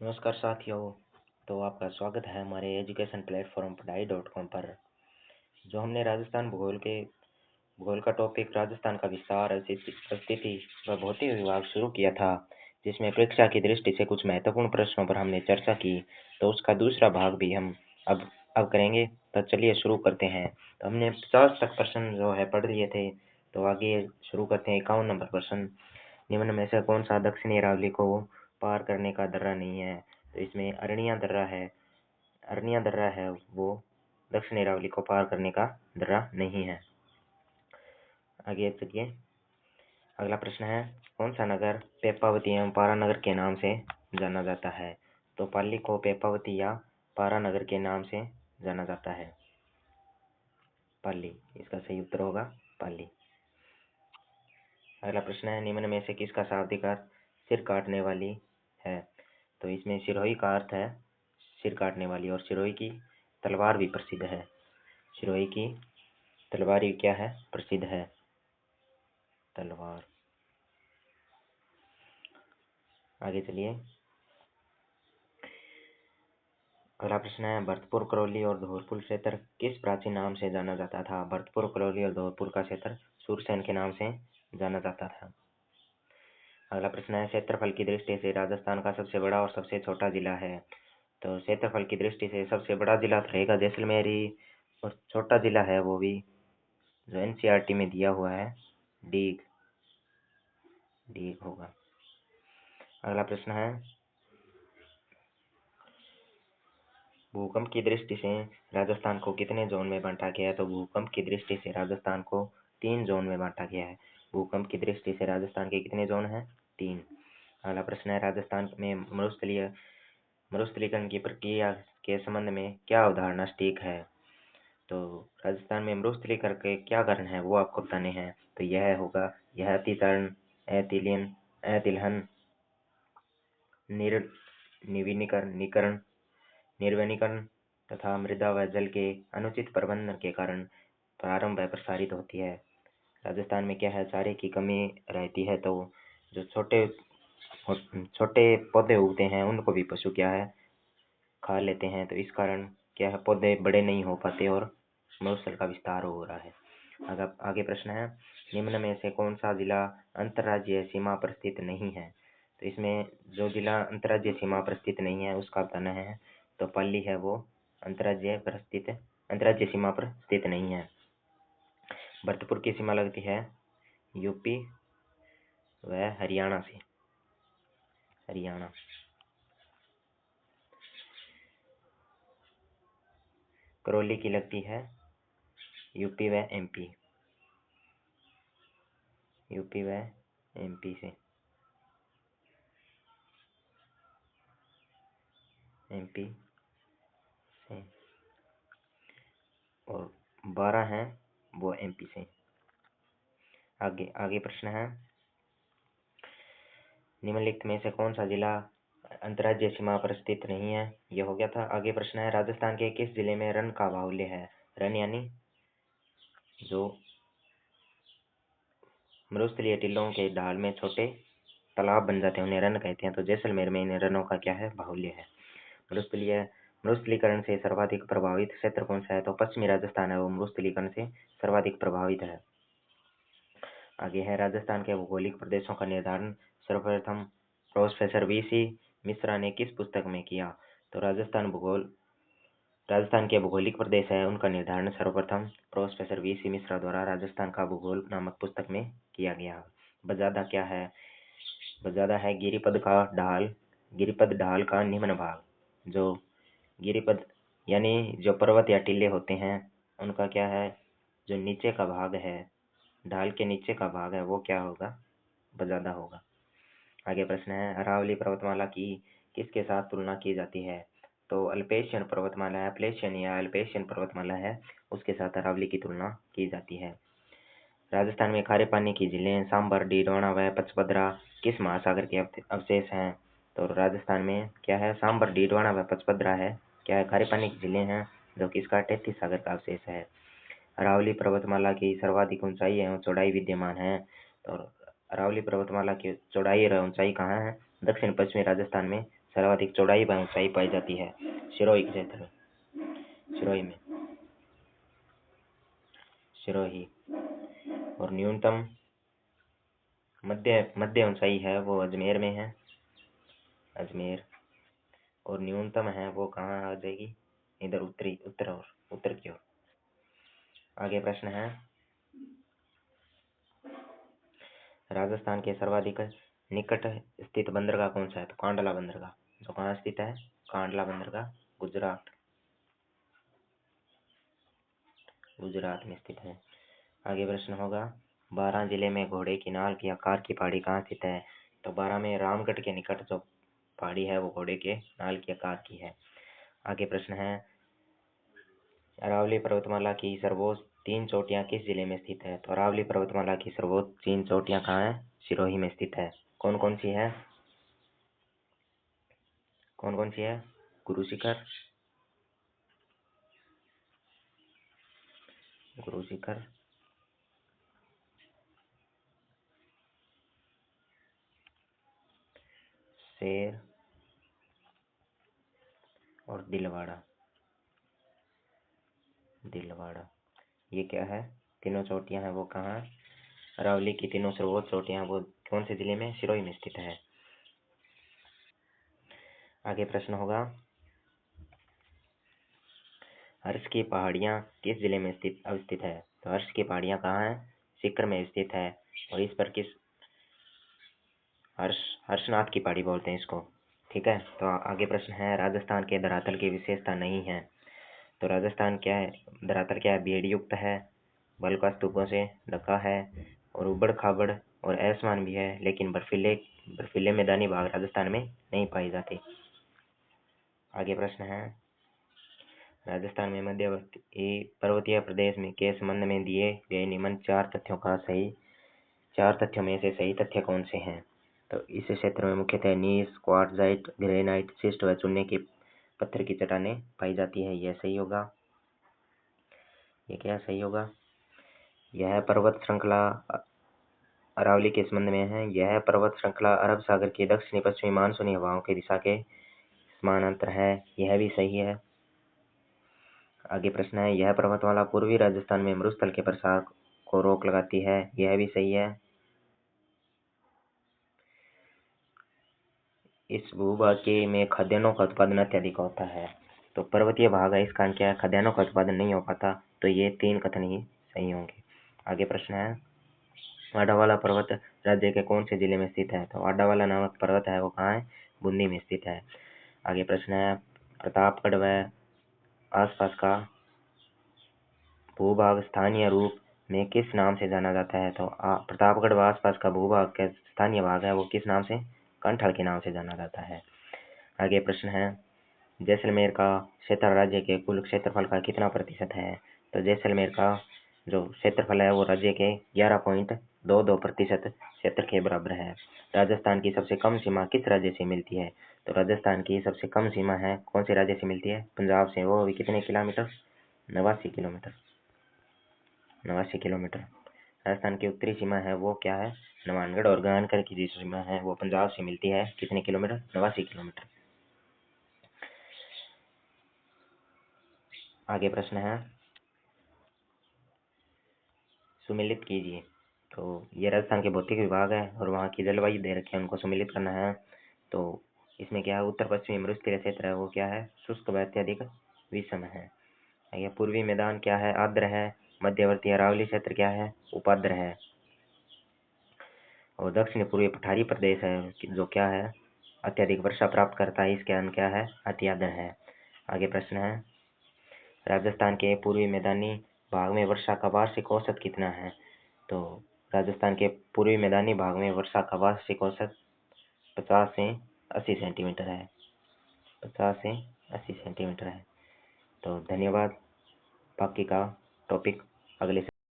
नमस्कार साथियों। तो आपका स्वागत है हमारे एजुकेशन प्लेटफॉर्म पढ़ाई.com पर। जो हमने राजस्थान भूगोल का टॉपिक राजस्थान का विस्तार, स्थिति व भौतिक विभाग शुरू किया था, जिसमें परीक्षा की दृष्टि से कुछ महत्वपूर्ण प्रश्नों पर हमने चर्चा की। तो उसका दूसरा भाग भी हम अब करेंगे। तो चलिए शुरू करते हैं। तो हमने 50 तक प्रश्न जो है पढ़ लिए थे। तो आगे शुरू करते हैं। 51 नंबर प्रश्न, निम्न में से कौन सा दक्षिणी अरावली को पार करने का दर्रा नहीं है? तो इसमें अरनिया दर्रा है वो दक्षिणी अरावली को पार करने का दर्रा नहीं है। आगे चलिए। अगला प्रश्न है, कौन सा नगर पेपावती एवं पारा नगर के नाम से जाना जाता है? तो पाली को पेपावती या पारा नगर के नाम से जाना जाता है। पाली, इसका सही उत्तर होगा पाली। अगला प्रश्न है, निम्न में से किसका शाब्दिक अर्थ सिर काटने वाली है? तो इसमें सिरोही का अर्थ है सिर काटने वाली, और सिरोही की तलवार भी प्रसिद्ध है। सिरोही की तलवार ही क्या है? प्रसिद्ध है, तलवार। आगे चलिए। अगला प्रश्न है, भरतपुर, करौली और धौलपुर क्षेत्र किस प्राचीन नाम से जाना जाता था? भरतपुर, करौली और धौलपुर का क्षेत्र सूरसेन के नाम से जाना जाता था। अगला प्रश्न है, क्षेत्रफल की दृष्टि से राजस्थान का सबसे बड़ा और सबसे छोटा जिला है? तो क्षेत्रफल की दृष्टि से सबसे बड़ा जिला रहेगा जैसलमेर ही, और छोटा जिला है वो भी जो एनसीईआरटी में दिया हुआ है, डीग होगा। अगला प्रश्न है, भूकंप की दृष्टि से राजस्थान को कितने जोन में बांटा गया है? तो भूकंप की दृष्टि से राजस्थान को 3 जोन में बांटा गया है। भूकंप की दृष्टि से राजस्थान के कितने जोन हैं? 3। अगला प्रश्न है, राजस्थान में मरुस्थलीकरण की प्रक्रिया के संबंध में क्या अवधारणा सटीक है? तो राजस्थान में मरुस्थलीकरण के क्या कारण है वो आपको बताने हैं। तो यह होगा, यह अतितरण, अतिलियन, अतिलहन, निर्वनीकरण तथा मृदा व जल के अनुचित प्रबंधन के कारण प्रारंभ व प्रसारित होती है। राजस्थान में क्या है, चारे की कमी रहती है, तो जो छोटे पौधे उगते हैं उनको भी पशु क्या है, खा लेते हैं। तो इस कारण क्या है, पौधे बड़े नहीं हो पाते और मरुस्थल का विस्तार हो रहा है। आगे प्रश्न है, निम्न में से कौन सा जिला अंतर्राज्यीय सीमा पर स्थित नहीं है? तो इसमें जो जिला अंतर्राज्यीय सीमा पर स्थित नहीं है उसका बताना है। तो पाली है वो अंतर्राज्यीय सीमा पर स्थित नहीं है। भरतपुर की सीमा लगती है यूपी व हरियाणा से, हरियाणा। करौली की लगती है यूपी व एमपी, यूपी व एमपी से, एमपी से, और 12 हैं वो एमपी से। आगे प्रश्न है, निम्नलिखित में से कौन सा जिला अंतर्राज्यीय सीमा पर स्थित नहीं है? ये हो गया था। आगे प्रश्न है, राजस्थान के किस जिले में रन का बाहुल्य है? रन यानी जो मरुस्थलीय टीलों के ढाल में छोटे तालाब बन जाते हैं उन्हें रन कहते हैं। तो जैसलमेर में इन रनों का क्या है, बाहुल्य है। मरुस्थलीकरण से सर्वाधिक प्रभावित क्षेत्र कौन सा है? तो पश्चिमी राजस्थान है वो मरुस्थलीकरण से सर्वाधिक प्रभावित है। आगे है, राजस्थान के भौगोलिक प्रदेशों का निर्धारण सर्वप्रथम प्रोफेसर वीसी मिश्रा ने किस पुस्तक में किया? तो राजस्थान के भौगोलिक प्रदेश है उनका निर्धारण सर्वप्रथम प्रोफेसर वीसी मिश्रा द्वारा राजस्थान का भूगोल नामक पुस्तक में किया गया। बजादा क्या है? बजादा है गिरिपद ढाल का निम्न भाग। जो गिरिपद यानी जो पर्वत या टीले होते हैं उनका क्या है, जो नीचे का भाग है, ढाल के नीचे का भाग है वो क्या होगा, बजादा होगा। आगे प्रश्न है, अरावली पर्वतमाला की किसके साथ तुलना की जाती है? तो अल्पेशियन पर्वतमाला है, अप्लेशियन या अल्पेशियन पर्वतमाला है, उसके साथ अरावली की तुलना की जाती है। राजस्थान में खारे पानी की झीलें सांबर, डीडवाना व पचपदरा किस महासागर के अवशेष हैं? तो राजस्थान में क्या है, सांबर, डीडवाना व पचपदरा है, क्या है, खारे पानी की झीलें हैं जो कि इसका तैतीस सागर का अवशेष है। अरावली पर्वतमाला की सर्वाधिक ऊंचाई एवं चौड़ाई विद्यमान है। तो अरावली पर्वतमाला की चौड़ाई और ऊंचाई कहाँ है? दक्षिण पश्चिमी राजस्थान में सर्वाधिक चौड़ाई व ऊंचाई पाई जाती है? सिरोही क्षेत्र में, सिरोही में, सिरोही। और न्यूनतम मध्य मध्य ऊंचाई है वो अजमेर में है, अजमेर। और न्यूनतम है वो कहाँ आ जाएगी? इधर उत्तरी उत्तर और उत्तर की ओर। आगे प्रश्न है, राजस्थान के सर्वाधिक निकट स्थित बंदरगाह कौन सा है? तो कांडला बंदरगाह। तो कहाँ स्थित है? कांडला बंदरगाह गुजरात, गुजरात में स्थित है। आगे प्रश्न होगा, बारां जिले में घोड़े की नाल की आकार की पहाड़ी कहाँ स्थित है? तो बारां में रामगढ़ के निकट जो पहाड़ी है वो घोड़े के नाल के आकार की है। आगे प्रश्न है, अरावली पर्वतमाला की सर्वोच्च 3 चोटियां किस जिले में स्थित है? तो अरावली पर्वतमाला की सर्वोच्च 3 चोटियां कहाँ है? सिरोही में स्थित है। कौन कौन सी है? कौन कौन सी है? गुरु शिखर, गुरु शिखर, शेर और दिलवाड़ा, दिलवाड़ा। ये क्या है? तीनों चोटियां हैं वो कहाँ? अरावली की तीनों सर्वोच्च चोटियां वो कौन से जिले में? सिरोही में स्थित है। आगे प्रश्न होगा, हर्ष की पहाड़ियां किस जिले में अवस्थित है? तो हर्ष की पहाड़ियां कहाँ है? सीकर में स्थित है। और इस पर किस हर्षनाथ की पहाड़ी बोलते हैं इसको। ठीक है। तो आगे प्रश्न है, राजस्थान के धरातल की विशेषता नहीं है? तो राजस्थान क्या है? धरातल क्या है? बेड़ युक्त है, बलुका स्तूपों से ढका है, और उबड़ खाबड़ और असमान भी है, लेकिन बर्फीले बर्फीले मैदानी भाग राजस्थान में नहीं पाए जाते। आगे प्रश्न है, राजस्थान में मध्यवर्ती पर्वतीय प्रदेश में के संबंध में दिए गए निम्न 4 तथ्यों में से सही तथ्य कौन से हैं? तो इस क्षेत्र में मुख्यतः नीस, क्वार्ट्जाइट, ग्रेनाइट, शिस्ट व चूने के पत्थर की चट्टानें पाई जाती है। यह सही होगा। ये क्या सही होगा? यह पर्वत श्रृंखला अरावली के संबंध में है। यह पर्वत श्रृंखला अरब सागर की दक्षिणी पश्चिमी मानसूनी हवाओं की दिशा के समानांतर है। यह भी सही है। आगे प्रश्न है, यह पर्वतमाला पूर्वी राजस्थान में मरुस्थल के प्रसार को रोक लगाती है। यह भी सही है। इस भूभाग के में खाद्यान्नों का उत्पादन अत्यधिक होता है। तो पर्वतीय भाग है, इस कारण क्या है? खाद्यान्नों का उत्पादन नहीं हो पाता। तो ये 3 कथन ही सही होंगे। आगे प्रश्न है, आडावाला पर्वत राज्य के कौन से जिले में स्थित है? तो आडावाला नामक पर्वत है वो कहाँ है? बूंदी में स्थित है। आगे प्रश्न है, प्रतापगढ़ व आसपास का भूभाग स्थानीय रूप में किस नाम से जाना जाता है? तो प्रतापगढ़ व आसपास का भूभाग का स्थानीय भाग है वो किस नाम से? कंठाल के नाम से जाना जाता है। आगे प्रश्न है, जैसलमेर का क्षेत्र राज्य के कुल क्षेत्रफल का कितना प्रतिशत है? तो जैसलमेर का जो क्षेत्रफल है वो राज्य के 11.22% क्षेत्र के बराबर है। राजस्थान की सबसे कम सीमा किस राज्य से मिलती है? तो राजस्थान की सबसे कम सीमा है कौन से राज्य से मिलती है? पंजाब से। वो भी कितने किलोमीटर? 89 kilometre, 89 kilometre. राजस्थान की उत्तरी सीमा है वो क्या है? नवानगढ़। और गानकर की जो सीमा है वो पंजाब से मिलती है, कितने किलोमीटर? 89 किलोमीटर। आगे प्रश्न है, सुमेलित कीजिए। तो ये राजस्थान के भौतिक विभाग है और वहाँ की जलवायु दे रखी है, उनको सुमेलित करना है। तो इसमें क्या है? उत्तर पश्चिमी मरुस्थलीय क्षेत्र है वो क्या है? शुष्क व अत्यधिक विषम है। ये पूर्वी मैदान क्या है? आर्द्र है। मध्यवर्ती अरावली क्षेत्र क्या है? उपाद्र है। और दक्षिण पूर्वी पठारी प्रदेश है जो क्या है? अत्यधिक वर्षा प्राप्त करता है, इसके कारण क्या है? अति आर्द्र है। आगे प्रश्न है, राजस्थान के पूर्वी मैदानी भाग में वर्षा का वार्षिक औसत कितना है? तो राजस्थान के पूर्वी मैदानी भाग में वर्षा का वार्षिक औसत 50 से 80 सेंटीमीटर है, 50 से 80 सेंटीमीटर है। तो धन्यवाद। बाकी का टॉपिक अगले